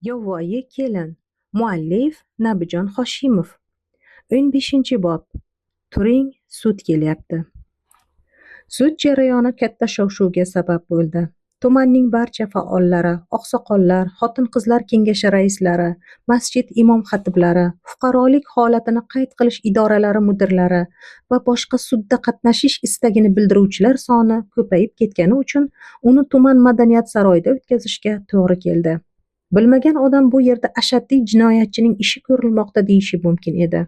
Yovvoyi kelin. Muallif Nabijon Hoshimov. 15-bob. Turing, sud kelyapti. Sud jarayoni katta shov-shuvga sabab bo'ldi. Tumanning barcha faollari, oqsoqollar, xotin-qizlar kengashi raislari, masjid imom-xatiblari, fuqarolik holatini qayd qilish idoralari mudirlari va boshqa sudda qatnashish istagini bildiruvchilar soni ko'payib ketgani uchun uni tuman madaniyat saroyida o'tkazishga to'g'ri keldi. Bilmagan odam bu yerda ashaddiy jinoyatchining ishi ko'rilmoqda deyishi mumkin edi.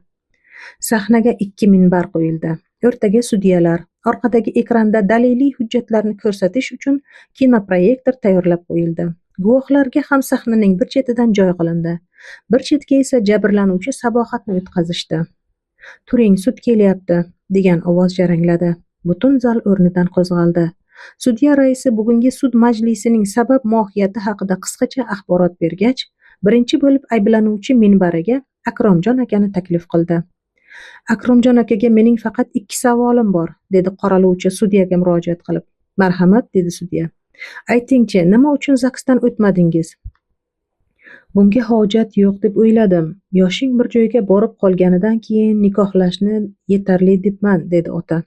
Sahnaga 2 minbar qo'yildi. O'rtaga sudyalar, orqadagi ekranda daliliy hujjatlarni ko'rsatish uchun kinoproyektor tayyorlab qo'yildi. Guvohlarga ham sahnaning bir chetidan joy qilindi. Bir chetga esa jabrlanuvchi sabohatni o'tkazishdi. "Turing, sud kelyapti" degan ovoz jarangladi. Butun zal o'rnidan qo'zg'aldi. Sudya raisi bugungi sud majlisining sabab mohiyati haqida qisqacha axborot bergach, birinchi bo'lib ayblanuvchi minbariga Akromjon akani taklif qildi. "Akromjon akaga mening faqat 2 savolim bor", dedi qoralovchi sudyaga murojaat qilib. "Marhamat", dedi sudya. "Aytingchi, nima uchun zaksdan o'tmadingiz?" "Bunga hojat yo'q deb o'yladim. Yoshing bir joyga borib qolganidan keyin nikohlashni yetarli debman", dedi ota.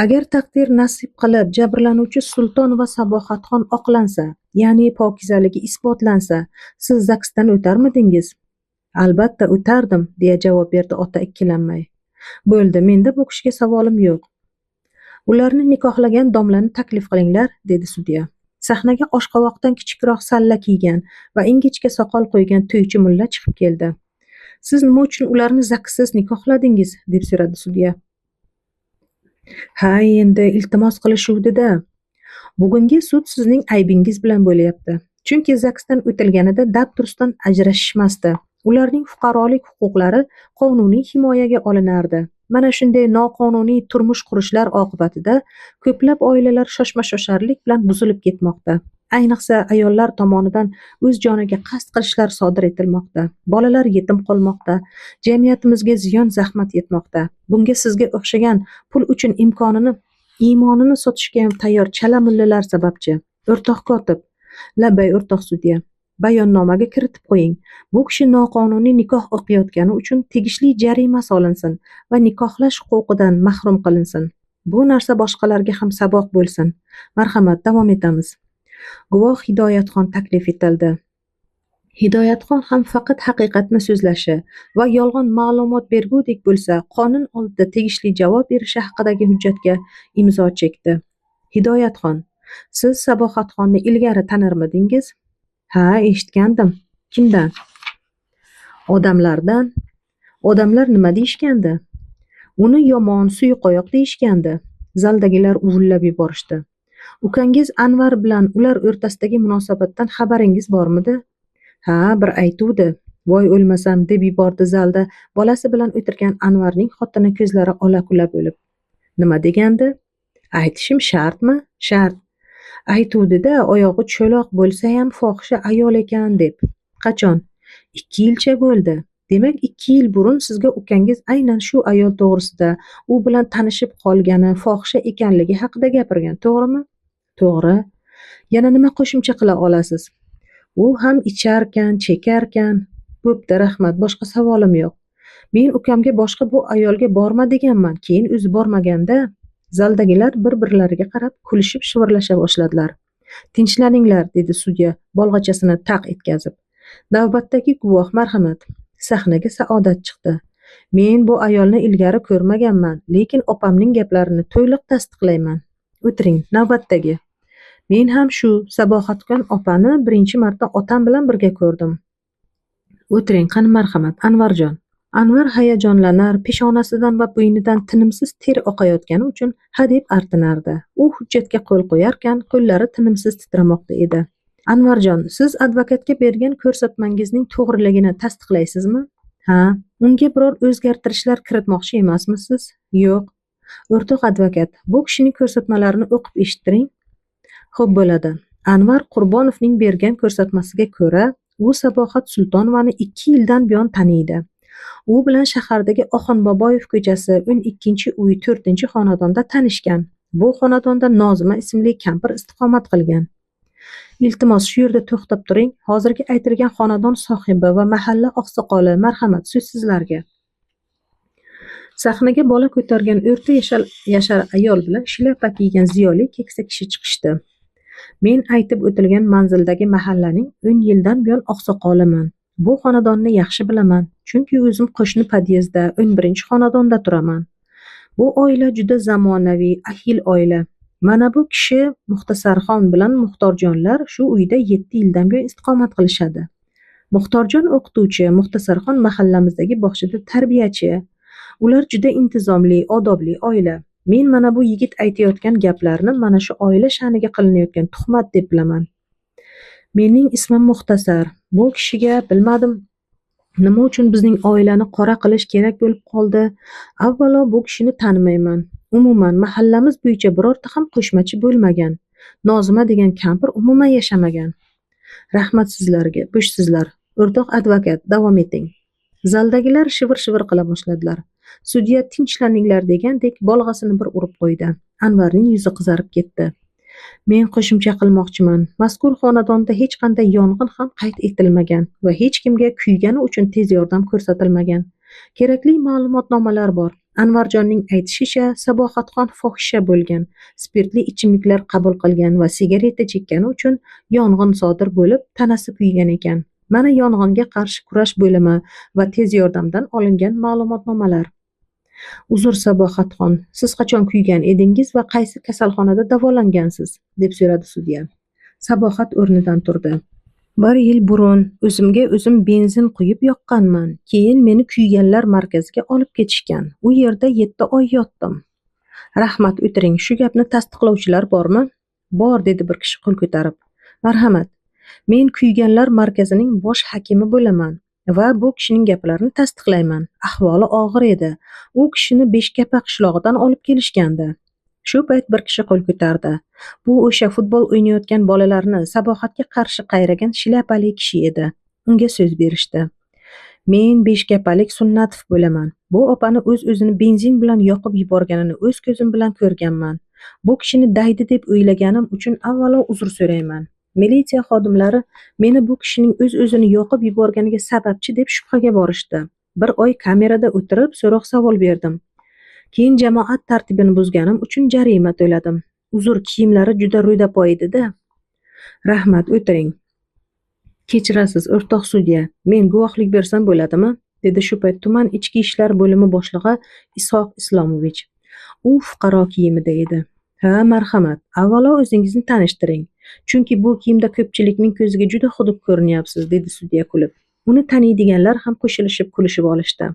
"Agar taqdir nasib qilib jabrlanuvchi Sulton va Sabohatxon oqlansa, ya'ni pokizaligi isbotlansa, siz zaksdan o'tarmidingiz?" "Albatta o'tardim", deya javob berdi ota ikkilanmay. "Bo'ldi, menda bu kishiga savolim yo'q. Ularni nikohlagan domlani taklif qilinglar", dedi sudya. Sahnaga oshqovoqdan kichikroq salla kiygan va ingichka soqol qo'ygan to'ychi mulla chiqib keldi. "Siz nima uchun ularni zakssiz nikohladingiz?" deb so'radi sudya. "Ha, endi iltimos qilishuvdi-da. Bugungi sud sizning aybingiz bilan bo'lyapti. Chunki zaksdan o'tilganida dabdurustdan ajrashishmasdi. Ularning fuqarolik huquqlari qonuniy himoyaga olinardi. Mana shunday noqonuniy turmush qurishlar oqibatida ko'plab oilalar shoshma-shosharlik bilan buzilib ketmoqda. Ayniqsa ayollar tomonidan o'z joniga qasd qilishlar sodir etilmoqda. Bolalar yetim qolmoqda. Jamiyatimizga ziyon zahmat yetmoqda. Bunga sizga o'xshagan pul uchun iymonini sotishga ham tayyor chala mullalar sababchi. O'rtoq kotib, labbay o'rtoq sudya, bayonnomaga kiritib qo'ying. Bu kishi noqonuniy nikoh o'qiyotgani uchun tegishli jarima solinsin va nikohlash huquqidan mahrum qilinsin. Bu narsa boshqalarga ham saboq bo'lsin. Marhamat, davom etamiz." Guvoh Hidoyatxon taklif etildi. Hidoyatxon ham faqat haqiqatni so'zlashi va yolg'on ma'lumot bergudek bo'lsa, qonun oldida tegishli javob berishi haqidagi hujjatga imzo chekdi. "Hidoyatxon, siz Sabohatxonni ilgari tanirmidingiz?" "Ha, eshitgandim." "Kimdan?" "Odamlardan." "Odamlar nima deyishgandi?" "Uni yomon, suyuqoyoq deyishgandi." Zaldagilar uvullab yuborishdi. "Ukangiz Anvar bilan ular o'rtasidagi munosabatdan xabaringiz bormidi?" "Ha, bir aytuvdi." "Voy o'lmasam", deb yubordi zalda bolasi bilan o'tirgan Anvarning xotini ko'zlari ola-kula bo'lib. "Nima degandi?" "Aytishim shartmi?" "Shart. Aytuvdi-da, oyog'i cho'loq bo'lsa ham fohisha ayol ekan deb." "Qachon?" 2 yilcha bo'ldi." "Demak 2 yil burun sizga ukangiz aynan shu ayol to'g'risida, u bilan tanishib qolgani, fohisha ekanligi haqida gapirgan, to'g'rimi?" "To'g'ri." "Yana nima qo'shimcha qila olasiz?" "U ham icharkan, chekarkan." "Bo'pti, rahmat, boshqa savolim yo'q. Men ukamga boshqa bu ayolga borma deganman, keyin o'zi bormaganda." Zaldagilar bir-birlariga qarab kulishib shivirlasha boshladilar. "Tinchlaninglar", dedi sudya bolg'achasini taq etkazib. Navbatdagi guvoh, marhamat. Sahnaga Saodat chiqdi. "Men bu ayolni ilgari ko'rmaganman, lekin opamning gaplarini to'liq tasdiqlayman." "O'tiring, navbatdagi." "Men ham shu Sabohatxon opani birinchi marta otam bilan birga ko'rdim." "O'tiring, qani marhamat, Anvarjon." Anvar hayajonlanar, peshonasidan va bo'ynidan tinimsiz ter oqayotgani uchun hadeb artinardi. U hujjatga qo'l qo'yarkan, qo'llari tinimsiz titramoqda edi. "Anvarjon, siz advokatga bergan ko'rsatmangizning to'g'riligini tasdiqlaysizmi?" "Ha." "Unga biror o'zgartirishlar kiritmoqchi emasmisiz?" "Yo'q." "O'rtoq advokat, bu kishining ko'rsatmalarini o'qib eshittiring." "Xo'p, bo'ladi." Anvar Qurbonovning bergan ko'rsatmasiga ko'ra, u Sabohat Sultonovani 2 yildan buyon taniydi. U bilan shahardagi Oxunboboyev ko'chasi 12-uy 4-xonadonda tanishgan. Bu xonadonda Nozima ismli kampir istiqomat qilgan. Iltimos, shu yerda to'xtab turing. Hozirgi aytilgan xonadon sohibi va mahalla oqsoqoli, marhamat, so'z sizlarga. Sahnaga bola ko'targan o'rta yashar ayol bilan shlyapa kiygan ziyoli keksa kishi chiqishdi. Men aytib o'tilgan manzildagi mahallaning 10 yildan buyon oqsoqoliman. Bu xonadonni yaxshi bilaman, chunki o'zim qo'shni podyezdda 11-xonadonda turaman. Bu oila juda zamonaviy, ahil oila. Mana bu kishi Muxtasarxon bilan Muxtorjonlar shu uyda 7 yildan buyon istiqomat qilishadi. Muxtorjon o'qituvchi, Muxtasarxon mahallamizdagi bog'chada tarbiyachi. Ular juda intizomli, odobli oila. Men mana bu yigit aytayotgan gaplarni mana shu oila sha'niga qilinayotgan tuhmat deb bilaman. Mening ismim Muxtasar. Bu kishiga bilmadim nima uchun bizning oilani qora qilish kerak bo'lib qoldi. Avvalo bu kishini tanimayman. Umuman mahallamiz bo'yicha birorta ham qo'shmachi bo'lmagan. Nozima degan kampir umuman yashamagan. Rahmat sizlarga, bo'shsizlar. O'rtoq advokat, davom eting. Zaldagilar shivir-shivir qila boshladilar. Sudya tinchlaninglar degandek bolg'asini bir urib qo'ydi. Anvarning yuzi qizarib ketdi. Men qo'shimcha qilmoqchiman. Mazkur xonadonda hech qanday yong'in ham qayd etilmagan va hech kimga kuygani uchun tez yordam ko'rsatilmagan. Kerakli ma'lumotnomalar bor. Anvarjonning aytishicha, Sabohatxon fohisha bo'lgan, spirtli ichimliklar qabul qilgan va sigareta chekkani uchun yong'in sodir bo'lib, tanasi kuygan ekan. Mana yong'inga qarshi kurash bo'limi va tez yordamdan olingan ma'lumotnomalar. Uzr Sabohatxon, siz qachon kuygan edingiz va qaysi kasalxonada davolangansiz? Deb so'radi sudya. Sabohat o'rnidan turdi. 1 yil burun o'zimga o'zim benzin quyib yoqqanman. Keyin meni kuyganlar markaziga olib ketishgan. U yerda 7 oy yotdim. Rahmat, o'tiring. Shu gapni tasdiqlovchilar bormi? Bor, dedi bir kishi qo'l ko'tarib. Marhamat. Men kuyganlar markazining bosh hakimi bo'laman va bu kishining gaplarini tasdiqlayman. Ahvoli og'ir edi. U kishini Beshkapa qishlog'idan olib kelishgandi. Shu payt bir kishi qo'l ko'tardi. Bu o'sha futbol o'ynayotgan bolalarni Sabohatga qarshi qayragan shlyapali kishi edi. Unga so'z berishdi. Men Beshkapalik Sunnatov bo'laman. Bu opani o'z-o'zini benzin bilan yoqib yuborganini o'z ko'zim bilan ko'rganman. Bu kishini daydi deb o'ylaganim uchun avvalo uzr so'rayman. Militsiya xodimlari meni bu kishining o'z-o'zini yoqib yuborganiga sababchi deb shubhaga borishdi. 1 oy kamerada o'tirib so'roq savol berdim. Keyin jamoat tartibini buzganim uchun jarima to'ladim. Uzr, kiyimlari juda ro'dapoy edi-da. Rahmat, o'tiring. Kechirasiz, o'rtoq sudya. Men guvohlik bersam bo'ladimi? Dedi shu payt tuman ichki ishlar bo'limi boshlig'i Ishoq Islomovich. U fuqaro kiyimida edi. Ha, marhamat. Avvalo o'zingizni tanishtiring. Chunki bu kiyimda ko'pchilikning ko'ziga juda xudob ko'rinyapsiz, dedi sudya kulib. Uni taniydiganlar ham qo'shilishib kulishib olishdi.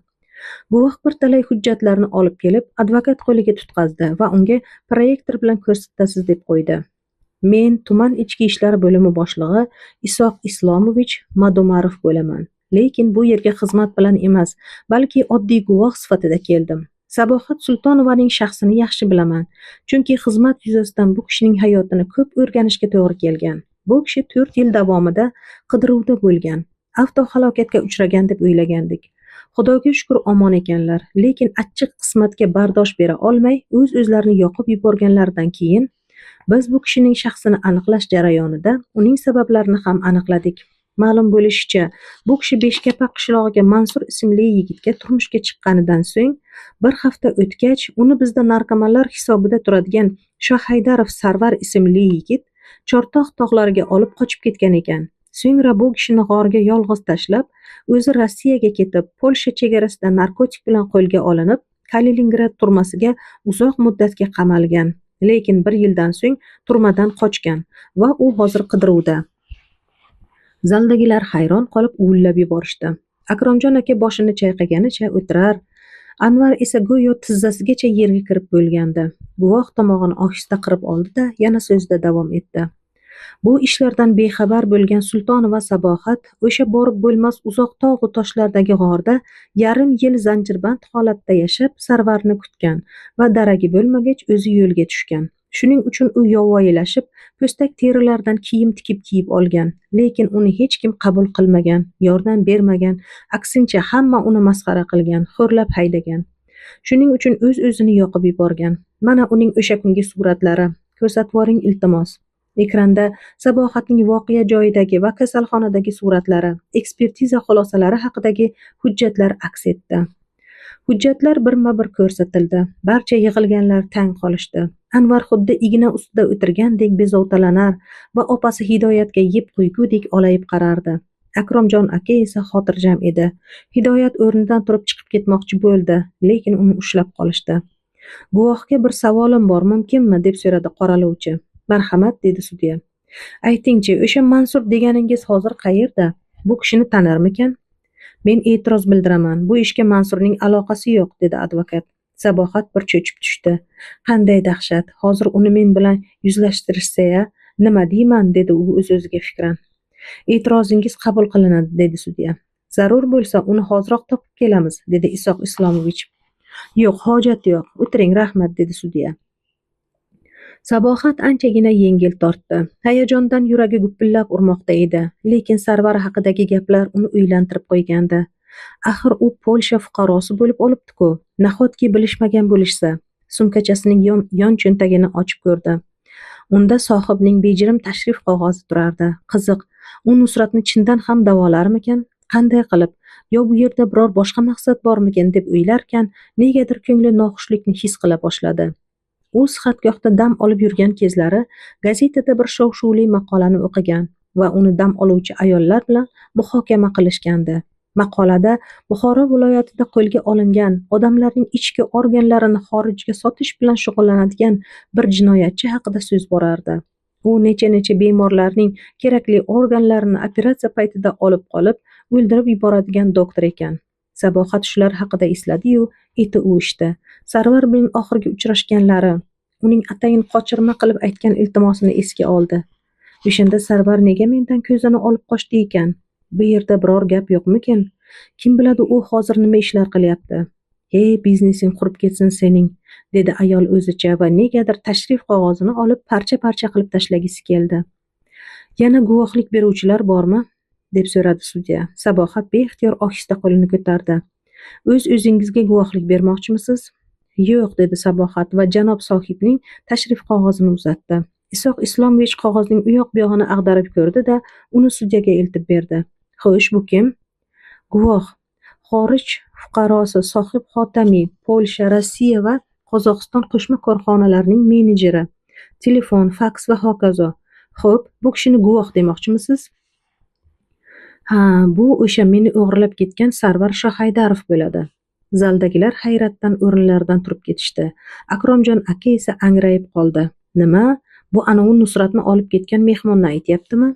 Guvoh bir talay hujjatlarni olib kelib, advokat qo'liga tutqazdi va unga proyektor bilan ko'rsatasiz deb qo'ydi. Men tuman ichki ishlar bo'limi boshlig'i Isoq Islomovich Madomarov bo'laman. Lekin bu yerga xizmat bilan emas, balki oddiy guvoh sifatida keldim. Sabohat Sultonovaning shaxsini yaxshi bilaman, chunki xizmat yuzasidan bu kishining hayotini ko'p o'rganishga to'g'ri kelgan. Bu kishi 4 yil davomida qidiruvda bo'lgan, avtohalokatga uchragan deb o'ylagandik. Xudoga shukr omon ekanlar, lekin achchiq qismatga bardosh bera olmay o'z-o'zlarini yoqib yuborganlaridan keyin biz bu kishining shaxsini aniqlash jarayonida uning sabablarini ham aniqladik. Ma'lum bo'lishicha, bu kishi Beshkapa qishlog'iga Mansur ismli yigitga turmushga chiqqanidan so'ng 1 hafta o'tgach, uni bizda narkomanlar hisobida turadigan Shohaydarov Sarvar ismli yigit Chortoq tog'lariga olib qochib ketgan ekan. So'ngra bu kishini g'orga yolg'iz tashlab, o'zi Rossiyaga ketib, Polsha chegarasida narkotik bilan qo'lga olinib, Kaliningrad turmasiga uzoq muddatga qamalgan. Lekin 1 yildan so'ng turmadan qochgan va u hozir qidiruvda. Zaldagilar hayron qolib uvullab yuborishdi. Akromjon aka boshini chayqaganicha o'tirar, Anvar esa go'yo tizzasigacha yerga kirib bo'lgandi. Guvoh tomog'ini ohista qirib oldi-da, yana so'zida davom etdi. Bu ishlardan bexabar bo'lgan Sultonova Sabohat o'sha borib bo'lmas uzoq tog' va toshlardagi g'orda yarim yil zanjirband holatda yashab, Sarvarni kutgan va daragi bo'lmagach o'zi yo'lga tushgan. Shuning uchun u yovvoyilashib, po'stak terilardan kiyim tikib kiyib olgan, lekin uni hech kim qabul qilmagan, yordam bermagan, aksincha hamma uni masxara qilgan, xo'rlab haydagan. Shuning uchun o'z-o'zini yoqib yuborgan. Mana uning o'sha kungi suratlari. Ko'rsatvoring iltimos. Ekranda Sabohatning voqea joyidagi va kasalxonadagi suratlari, ekspertiza xulosalari haqidagi hujjatlar aks etdi. Hujjatlar birma-bir ko'rsatildi. Barcha yig'ilganlar tang qolishdi. Anvar xuddi igna ustida o'tirgandek bezovtalanar va opasi Hidoyatga yeb qo'ygudek olayib qarardi. Akromjon aka esa xotirjam edi. Hidoyat o'rnidan turib chiqib ketmoqchi bo'ldi, lekin uni ushlab qolishdi. Guvohga bir savolim bor, mumkinmi, deb so'radi qoralovchi. Marhamat, dedi sudya. Aytingchi, o'sha Mansur deganingiz hozir qayerda? Bu kishini tanirmikan? Men e'tiroz bildiraman. Bu ishga Mansurning aloqasi yo'q, dedi advokat. Sabohat bir cho'chib tushdi. Qanday dahshat. Hozir uni men bilan yuzlashtirishsa-ya, nima deyman, dedi u o'z-o'ziga fikran. E'tirozingiz qabul qilinadi, dedi sudya. Zarur bo'lsa, uni hoziroq topib kelamiz, dedi Isoq Islomovich. Yo'q, hojat yo'q. O'tiring, rahmat, dedi sudya. Sabohat anchagina yengil tortdi. Hayajondan yuragi gupillab urmoqda edi, lekin Sarvar haqidagi gaplar uni o'ylantirib qo'ygandi. Axir u Polsha fuqarosi bo'lib olibdi-ku. Nahotki bilishmagan bo'lishsa? Sumkachasining yon cho'ntagini ochib ko'rdi. Unda sohibning bejirim tashrif qog'ozi turardi. Qiziq, u Nusratni chindan ham davolarmikan? Qanday qilib? Yo bu yerda biror boshqa maqsad bormikan deb o'ylarkan, negadir ko'ngli noxushlikni his qila boshladi. U sihatgohda dam olib yurgan kezlari gazetada bir shov-shuvli maqolani o'qigan va uni dam oluvchi ayollar bilan muhokama qilishgandi. Maqolada Buxoro viloyatida qo'lga olingan odamlarning ichki organlarini xorijga sotish bilan shug'ullanadigan bir jinoyatchi haqida so'z borardi. U necha bemorlarning kerakli organlarini operatsiya paytida olib qolib, o'ldirib yuboradigan doktor ekan. Sabohat shular haqida esladi-yu, eti o'shdi. Sarvar bilan oxirgi uchrashganlari, uning atayin qochirma qilib aytgan iltimosini esga oldi. O'shanda Sarvar nega mendan ko'zini olib qochdi ekan? Bu yerda biror gap yo'qmikin? Kim biladi u hozir nima ishlar qilyapti? Hey, biznesing qurib ketsin sening, dedi ayol o'zicha va negadir tashrif qog'ozini olib parcha-parcha qilib tashlagisi keldi. Yana guvohlik beruvchilar bormi? Deb so'radi sudya. Sabohat beixtiyor ohista qo'lini ko'tardi. O'z-o'zingizga guvohlik bermoqchimisiz? Yo'q, dedi Sabohat va janob sohibning tashrif qog'ozini uzatdi. Isoq Islomovich qog'ozning u yoq bu yog'ini ag'darib ko'rdi-da, uni sudyaga eltib berdi. Xo'sh, bu kim? Guvoh. Xorij fuqarosi Sohib Xotami, Polsha, Rossiya va Qozog'iston qo'shma korxonalarining menejeri. Telefon, faks va hokazo. Xo'p, bu kishini guvoh demoqchimisiz? Ha, bu o'sha meni o'g'irlab ketgan Sarvar Shohaydarov bo'ladi. Zaldagilar hayratdan o'rinlaridan turib ketishdi. Akromjon aka esa angrayib qoldi. Nima? Bu anavi Nusratni olib ketgan mehmonni aytyaptimi?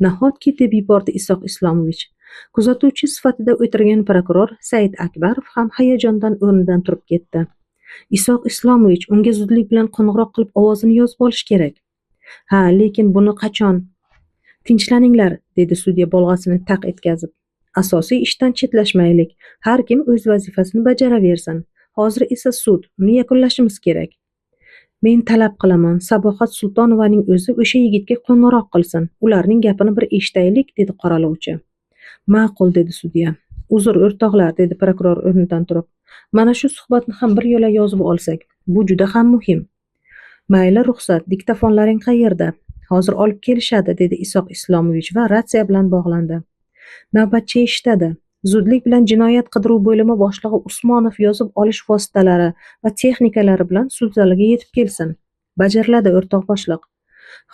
Nahotki, deb yubordi Isoq Islomovich. Kuzatuvchi sifatida o'tirgan prokuror Said Akbarov ham hayajondan o'rnidan turib ketdi. Isoq Islomovich, unga zudlik bilan qo'ng'iroq qilib ovozini yozib olish kerak. Ha, lekin buni qachon? Tinchlaninglar, dedi sudya bolg'asini taq etkazib. Asosiy ishdan chetlashmaylik. Har kim o'z vazifasini bajaraversin. Hozir esa sud, uni yakunlashimiz kerak. Men talab qilaman, Sabohat Sultonovaning o'zi o'sha yigitga qo'ng'iroq qilsin. Ularning gapini bir eshitaylik, dedi qoralovchi. Ma'qul, dedi sudya. Uzr, o'rtoqlar, dedi prokuror o'rnidan turib. Mana shu suhbatni ham bir yo'la yozib olsak, bu juda ham muhim. Mayli, ruxsat, diktofonlaring qayerda? Hozir olib kelishadi, dedi Isoq Islomovich va ratsiya bilan bog'landi. Navbatchi eshitadi. Zudlik bilan jinoyat qidiruv bo'limi boshlig'i Usmonov yozib olish vositalari va texnikalari bilan sud zaliga yetib kelsin. Bajariladi, o'rtoq boshliq.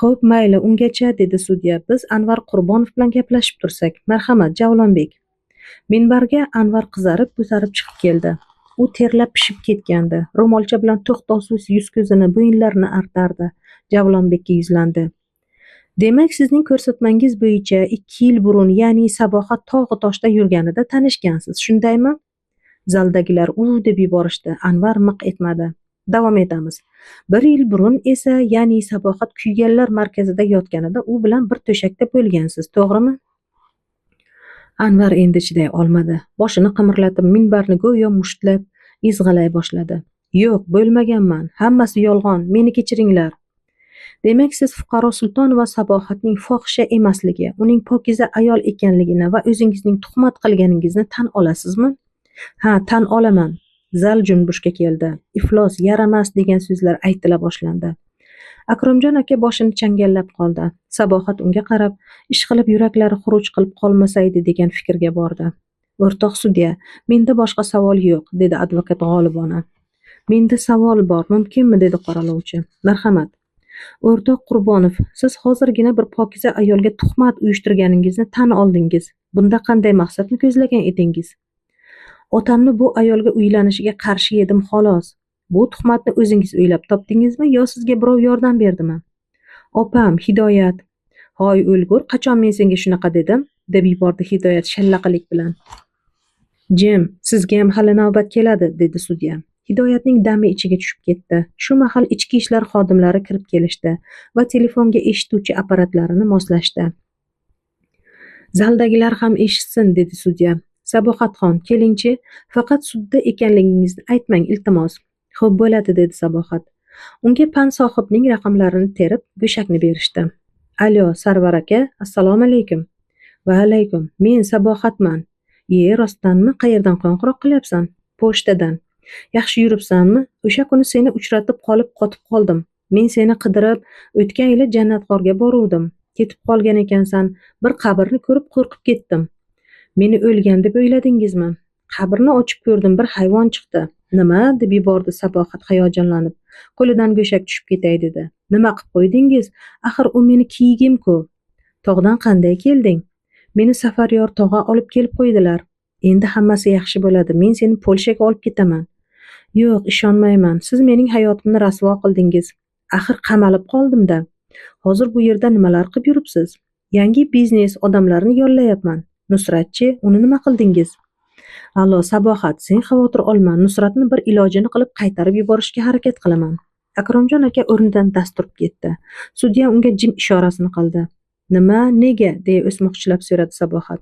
Xo'p, mayli, ungacha, dedi sudya. Biz Anvar Qurbonov bilan gaplashib tursak. Marhamat, Javlonbek. Minbarga Anvar qizarib, ko'tarib chiqib keldi. U terlab pishib ketgandi. Ro'molcha bilan to'xtovsiz yuz-ko'zini, bo'yinlarini artardi. Javlonbekka yuzlandi. Demak, sizning ko'rsatmangiz bo'yicha 2 yil burun, ya'ni Sabohat tog'i toshda yurganida tanishgansiz, shundaymi? Zaldagilar deb yuborishdi. Anvar miq etmadi. Davom etamiz. 1 yil burun esa, ya'ni Sabohat kuyganlar markazida yotganida u bilan bir to'shakda bo'lgansiz, to'g'rimi? Anvar endi chiday olmadi. Boshini qimirlatib, minbarni go'yo mushtlab, izg'alay boshladi. Yo'q, bo'lmaganman. Hammasi yolg'on. Meni kechiringlar. Demak, siz fuqaro Sultonova Sabohatning fohisha emasligi, uning pokiza ayol ekanligini va o'zingizning tuhmat qilganingizni tan olasizmi? Ha, tan olaman. Zal junbushga keldi. Iflos, yaramas degan so'zlar aytila boshlandi. Akromjon aka boshini changallab qoldi. Sabohat unga qarab, ishqilib yuraklari xuruj qilib qolmasaydi degan fikrga bordi. O'rtoq sudya, menda boshqa savol yo'q, dedi advokat g'olibona. Menda savol bor, mumkinmi, dedi qoralovchi. Marhamat. O'rtoq Qurbonov, siz hozirgina bir pokiza ayolga tuhmat uyushtirganingizni tan oldingiz. Bunda qanday maqsadni ko'zlagan edingiz? Otamni bu ayolga uylanishiga qarshi edim xolos. Bu tuhmatni o'zingiz o'ylab topdingizmi yo sizga birov yordam berdimi? Opam, Hidoyat. Hoy o'lgur, qachon men senga shunaqa dedim? Deb yubordi Hidoyat shallaqalik bilan. Jim, sizga ham hali navbat keladi, dedi sudya. Hidoyatning dami ichiga tushib ketdi. Shu mahal ichki ishlar xodimlari kirib kelishdi va telefonga eshituvchi apparatlarini moslashdi. Zaldagilar ham eshitsin, dedi sudya. Sabohatxon, kelingchi, faqat sudda ekanligingizni aytmang, iltimos. Xo'p bo'ladi, dedi Sabohat. Unga pan sohibning raqamlarini terib, go'shakni berishdi. Alo, Sarvar aka, assalomu alaykum. Va alaykum. Men Sabohatman. Rostdanmi? Qayerdan qo'ng'iroq qilyapsan? Pochtadan. Yaxshi yuribsanmi? O'sha kuni seni uchratib qotib qoldim. Men seni qidirib, o'tgan yili Jannatg'orga boruvdim. Ketib qolgan ekansan. Bir qabrni ko'rib qo'rqib ketdim. Meni o'lgan deb o'yladingizmi? Qabrni ochib ko'rdim, bir hayvon chiqdi. Nima? Deb yubordi Sabohat hayajonlanib. Qo'lidan go'shak tushib ketay dedi. Nima qilib qo'ydingiz? Axir u meni kiyigim-ku. Tog'dan qanday kelding? Meni Safaryor tog'a olib kelib qo'ydilar. Endi hammasi yaxshi bo'ladi. Men seni Polshaga olib ketaman. Yo'q, ishonmayman. Siz mening hayotimni rasvo qildingiz. Axir qamalib qoldim-da. Hozir bu yerda nimalar qilib yuribsiz? Yangi biznes odamlarini yollayapman. Nusratchi, uni nima qildingiz? Allo, Sabohat, sen xavotir olma. Nusratni bir ilojini qilib qaytarib yuborishga harakat qilaman. Akromjon aka o'rnidan dast turib ketdi. Sudya unga jim ishorasini qildi. Nima, nega? Deya o'smoqchilab so'radi Sabohat.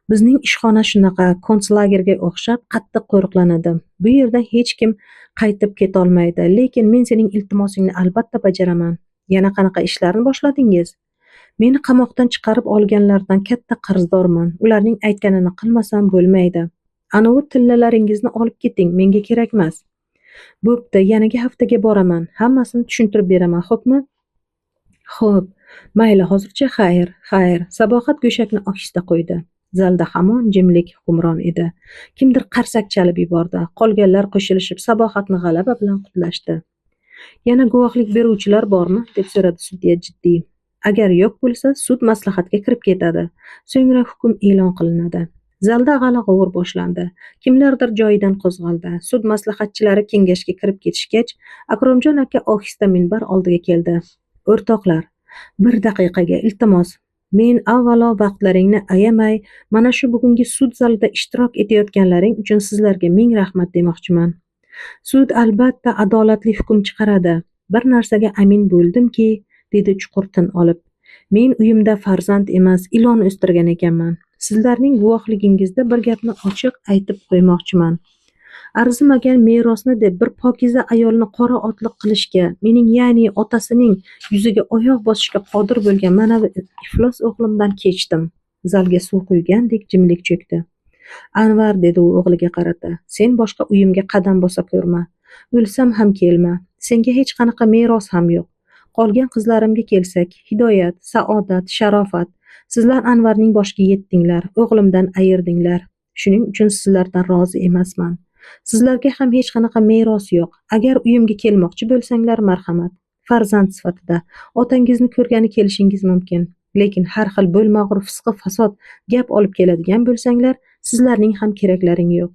Bizning ishxona shunaqa konslagerga o'xshab qattiq qo'riqlanadi. Bu yerda hech kim qaytib ketolmaydi, lekin men sening iltimosingni albatta bajaraman. Yana qanaqa ishlarni boshladingiz? Meni qamoqdan chiqarib olganlardan katta qarzdorman. Ularning aytganini qilmasam bo'lmaydi. Anavi tillalaringizni olib keting, menga kerak emas. Bo'pti, yanagi haftaga boraman. Hammasini tushuntirib beraman, xo'pmi? Xo'p, mayli, hozircha xayr. Sabohat go'shakni ohista qo'ydi. Zalda hamon jimlik hukmron edi. Kimdir qarsak chalib yubordi. Qolganlar qo'shilishib Sabohatni g'alaba bilan qutlashdi. Yana guvohlik beruvchilar bormi? Deb so'radi sudya jiddiy. Agar yo'q bo'lsa, sud maslahatga kirib ketadi. So'ngra hukm e'lon qilinadi. Zalda g'ala-g'ovur boshlandi. Kimlardir joyidan qo'zg'aldi. Sud maslahatchilari kengashga kirib ketishgach, Akromjon aka ohista minbar oldiga keldi. O'rtoqlar, bir daqiqaga iltimos. Men avvalo vaqtlaringni ayamay, mana shu bugungi sud zalida ishtirok etayotganlaring uchun sizlarga ming rahmat demoqchiman. Sud albatta adolatli hukm chiqaradi. Bir narsaga amin bo'ldimki, dedi chuqur tin olib. Men uyimda farzand emas, ilon o'stirgan ekanman. Sizlarning guvohligingizda bir gapni ochiq aytib qo'ymoqchiman. Arzimagan merosni deb bir pokiza ayolni qora otliq qilishga, mening ya'ni otasining yuziga oyoq bosishga qodir bo'lgan mana bu iflos o'g'limdan kechdim. Zalga suv quygandek jimlik cho'kdi. Anvar, dedi u o'g'liga qarata, sen boshqa uyimga qadam bosa ko'rma. O'lsam ham kelma. Senga hech qanaqa meros ham yo'q. Qolgan qizlarimga kelsak, Hidoyat, Saodat, Sharofat, sizlar Anvarning boshiga yetdinglar, o'g'limdan ayirdinglar. Shuning uchun sizlardan rozi emasman. Sizlarga ham hech qanaqa meros yo'q. Agar uyimga kelmoqchi bo'lsanglar, marhamat. Farzand sifatida otangizni ko'rgani kelishingiz mumkin. Lekin har xil bo'lmag'ur fisqi fasod gap olib keladigan bo'lsanglar, sizlarning ham keraklaring yo'q.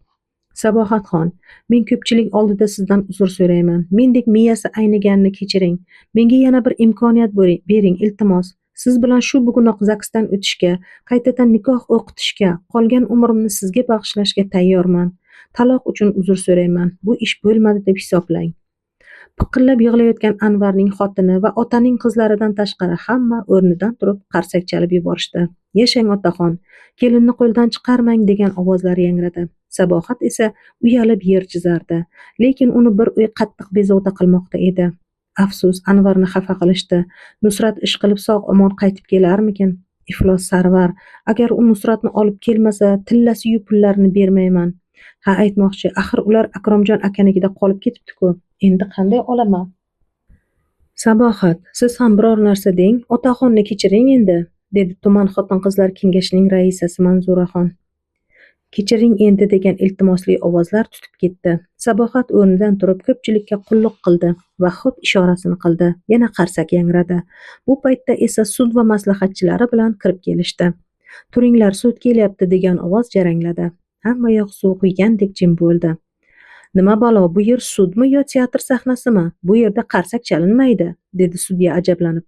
Sabohatxon, men ko'pchilik oldida sizdan uzr so'rayman. Mendek miyasi ayniganini kechiring. Menga yana bir imkoniyat bering, iltimos. Siz bilan shu bugunoq zaksdan o'tishga, qaytadan nikoh o'qitishga, qolgan umrimni sizga bag'ishlashga tayyorman. Taloq uchun uzr so'rayman. Bu ish bo'lmadi deb hisoblang. Piqillab yig'layotgan Anvarning xotini va otaning qizlaridan tashqari hamma o'rnidan turib qarsak chalib yuborishdi. Yashang otaxon, kelinni qo'ldan chiqarmang degan ovozlar yangradi. Sabohat esa uyalib yer chizardi, lekin uni bir uy qattiq bezovta qilmoqda edi. Afsus, Anvarni xafa qilishdi. Nusrat ish qilib sog'-omon qaytib kelarmikin? Iflos Sarvar, agar u Nusratni olib kelmasa, tillasi-yu pullarini bermayman. Ha, aytmoqchi, axir ular Akromjon akanikida qolib ketibdi-ku. Endi qanday olaman? Sabohat, siz ham biror narsa deng, otaxonni kechiring endi, dedi tuman xotin-qizlar kengashining raisasi Manzuraxon. Kechiring endi degan iltimosli ovozlar tutib ketdi. Sabohat o'rnidan turib ko'pchilikka qulluq qildi va xud ishorasini qildi. Yana qarsak yangradi. Bu paytda esa sud va maslahatchilari bilan kirib kelishdi. Turinglar, sud kelyapti degan ovoz jarangladi. Hammayoq suv quygandek jim bo'ldi. Nima balo, bu yer sudmi yo teatr sahnasimi? Bu yerda qarsak chalinmaydi, dedi sudya ajablanib.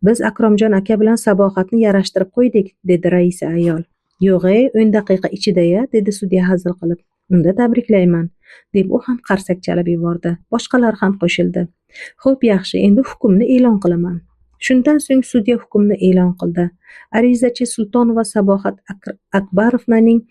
Biz Akromjon aka bilan Sabohatni yarashtirib qo'ydik, dedi raisa ayol. Yo'g'e, 10 daqiqa ichida-ya, dedi sudya hazil qilib. Unda tabriklayman, deb u ham qarsak chalib yubordi. Boshqalar ham qo'shildi. Xo'p, yaxshi, endi hukmni e'lon qilaman. Shundan so'ng sudya hukmni e'lon qildi. Arizachi Sultonova Sabohat Akbarovnaning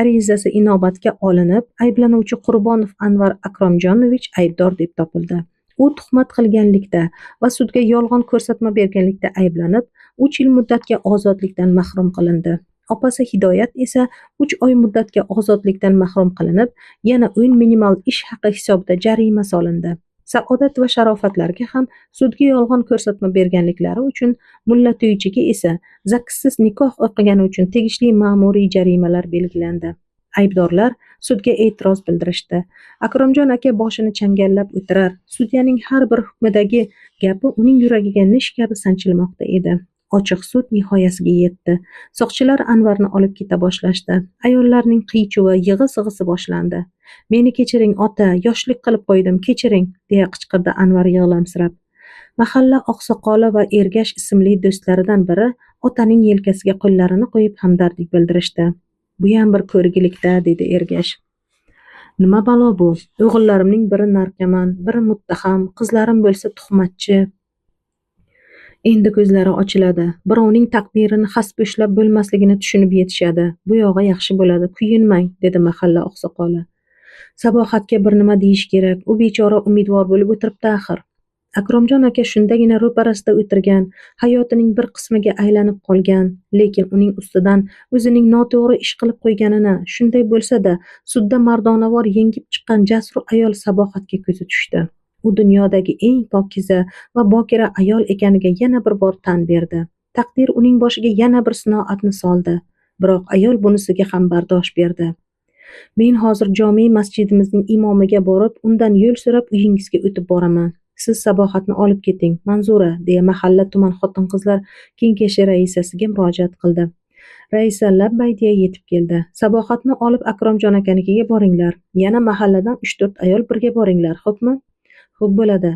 arizasi inobatga olinib, ayblanuvchi Qurbonov Anvar Akromjonovich aybdor deb topildi. U tuhmat qilganlikda va sudga yolg'on ko'rsatma berganlikda ayblanib, 3 yil muddatga ozodlikdan mahrum qilindi. Opasi Hidoyat esa 3 oy muddatga ozodlikdan mahrum qilinib, yana 10 minimal ish haqi hisobida jarima solindi. Saodat va Sharofatlarga ham sudga yolg'on ko'rsatma berganliklari uchun, Mulla To'ychiga esa zakkisiz nikoh o'qigani uchun tegishli ma'muriy jarimalar belgilandi. Aybdorlar sudga e'tiroz bildirishdi. Akromjon aka boshini changallab o'tirar, sudyaning har bir hukmidagi gapi uning yuragiga nish kabi sanchilmoqda edi. Ochiq sud nihoyasiga yetdi. Soqchilar Anvarni olib keta boshlashdi. Ayollarning qiy-chuvi, yig'i-sig'isi boshlandi. Meni kechiring ota, yoshlik qilib qo'ydim, kechiring, deya qichqirdi Anvar yig'lamsirab. Mahalla oqsoqoli va Ergash ismli do'stlaridan biri otaning yelkasiga qo'llarini qo'yib hamdardlik bildirishdi. Buyam bir ko'rgilikda, dedi Ergash. Nima balo bu? O'g'illarimning biri narkoman, biri muttaham, qizlarim bo'lsa tuhmatchi. Endi ko'zlari ochiladi. Birovning taqdirini hasb ushlab bo'lmasligini tushunib yetishadi. Bu yog'i yaxshi bo'ladi, kuyinmang, dedi mahalla oqsoqoli. Sabohatga bir nima deyish kerak. U bechora umidvor bo'lib o'tiribdi axir. Akromjon aka shundagina ro'parasida o'tirgan, hayotining bir qismiga aylanib qolgan, lekin uning ustidan o'zining noto'g'ri ish qilib qo'yganini, shunday bo'lsa-da, sudda mardonavor yengib chiqqan jasur ayol Sabohatga ko'zi tushdi. U dunyodagi eng pokiza va bokira ayol ekaniga yana bir bor tan berdi. Taqdir uning boshiga yana bir sinoatni soldi. Biroq ayol bunisiga ham bardosh berdi. Men hozir jome masjidimizning imomiga borib, undan yo'l so'rab uyingizga o'tib boraman. Siz Sabohatni olib keting, Manzura, deya mahalla tuman xotin-qizlar kengashi raisasiga murojaat qildi. Raisa labbay deya yetib keldi. Sabohatni olib Akromjon akanikiga boringlar. Yana mahalladan 3-4 ayol birga boringlar, xo'pmi? Xo'p bo'ladi.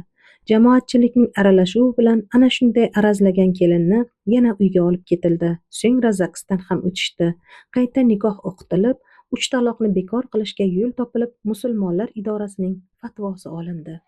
Jamoatchilikning aralashuvi bilan ana shunday arazlagan kelinni yana uyga olib ketildi. So'ngra zaksdan ham o'tishdi. Qayta nikoh o'qitilib, 3 taloqni bekor qilishga yo'l topilib, musulmonlar idorasining fatvosi olindi.